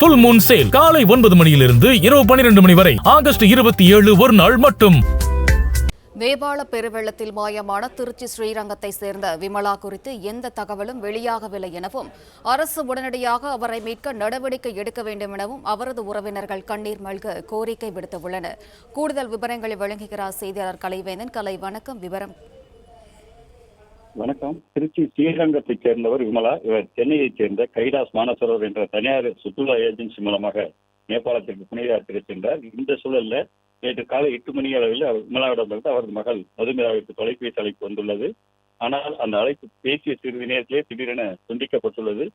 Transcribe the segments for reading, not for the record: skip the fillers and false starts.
புல் Moon sale காலை 9 மணியிலிருந்து இரவு 12 மணி வரை ஆகஸ்ட் 27 ஒரு நாள் மட்டும். நேபாள பெருவெள்ளத்தில் மாயமான திருச்சி ஸ்ரீரங்கத்தை சேர்ந்த விமலா குறித்து எந்த தகவலும் வெளியாகவில்லை எனவும் அரசு உடனடியாக அவரை மீட்க நடவடிக்கை எடுக்க வேண்டும் எனவும் அவரது உறவினர்கள் கண்ணீர் மல்க கோரிக்கை விடுத்துள்ளனர். கூடுதல் விவரங்களை வழங்குகிறார் செய்தியாளர் கலைவேந்தன். கலை, வணக்கம். விவரம். வணக்கம். திருச்சி ஸ்ரீரங்கத்தைச் சேர்ந்தவர் விமலா. இவர் சென்னையைச் சேர்ந்த கைலாஸ் மானசரோவர் என்ற தனியார் சுற்றுலா ஏஜென்சி மூலமாக நேபாளத்திற்கு புனித யாத்திரை சென்றார். இந்த சூழல்ல நேற்று காலை 8 மணி அளவில் விமலாவிடமிருந்து அவரது மகள் மதுமிதாவிற்கு தொலைபேசி அழைப்பு வந்துள்ளது. ஆனால் அந்த அழைப்பு பேசிய சிறிது நேரத்திலே திடீரென துண்டிக்கப்பட்டுள்ளது.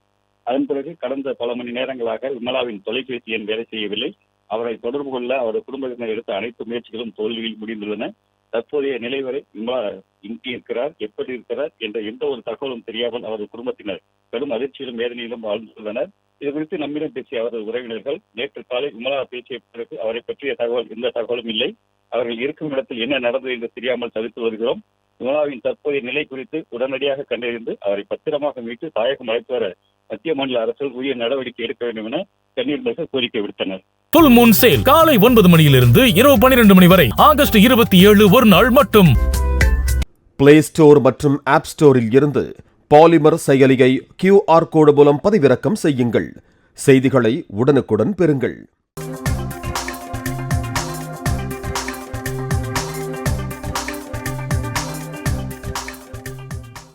அதன் பிறகு கடந்த பல மணி நேரங்களாக விமலாவின் தொலைபேசி எண் வேலை செய்யவில்லை. அவரை தொடர்பு கொள்ள அவரது குடும்பத்தினர் எடுத்த அனைத்து முயற்சிகளும் தோல்வியில் முடிந்துள்ளன. தற்போதைய நிலை வரை விமலா எங்கே இருக்கிறார், எப்படி இருக்கிறார் என்ற எந்த ஒரு தகவலும் தெரியாமல் அவரது குடும்பத்தினர் கடும் அதிர்ச்சியிலும் வேதனையிலும் வாழ்ந்துள்ளனர். இது குறித்து நம்மிடம் பேசிய அவரது உறவினர்கள், நேற்று காலை விமலா பேசிய பிறகு அவரை பற்றிய தகவல் எந்த தகவலும் இல்லை. அவர்கள் இருக்கும் இடத்தில் என்ன நடந்தது என்று தெரியாமல் தவித்து வருகிறோம். விமலாவின் தற்போதைய நிலை குறித்து உடனடியாக கண்டறிந்து அவரை பத்திரமாக மீட்டு தாயகம் அழைத்து வர மத்திய மாநில அரசுகள் உரிய நடவடிக்கை எடுக்க வேண்டும் என கண்ணீர் மல்க கோரிக்கை விடுத்தனர். புல் மூன் சேல் காலை 9 மணியிலிருந்து இரவு 12 மணி வரை ஆகஸ்ட் 27 ஒரு நாள் மட்டும். பிளே ஸ்டோர் மற்றும் ஆப் ஸ்டோரில் இருந்து பாலிமர் செயலியை QR கோடு மூலம் பதிவிறக்கம் செய்யுங்கள். செய்திகளை உடனுக்குடன் பெறுங்கள்.